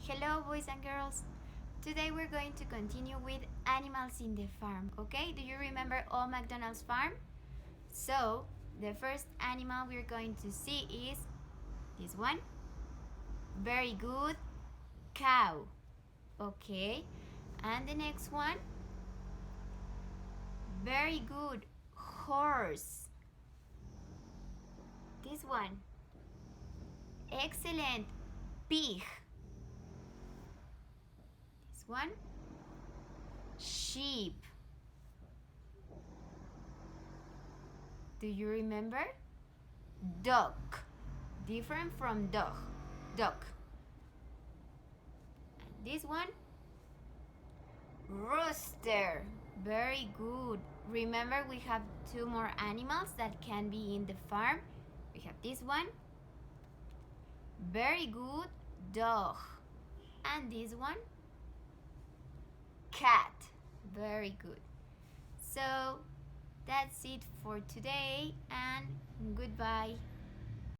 Hello, boys and girls. Today we're going to continue with animals in the farm, okay? Do you remember Old MacDonald's farm? So, the first animal we're going to see is this one. Very good, cow. Okay. And the next one. Very good, horse. This one. Excellent, pig. This one. Sheep. Do you remember? Duck. Different from dog. Duck. And this one? Rooster. Very good. Remember, we have two more animals that can be in the farm. We have this one. Very good. Dog. And this one? Cat. Very good. So, that's it for today and goodbye.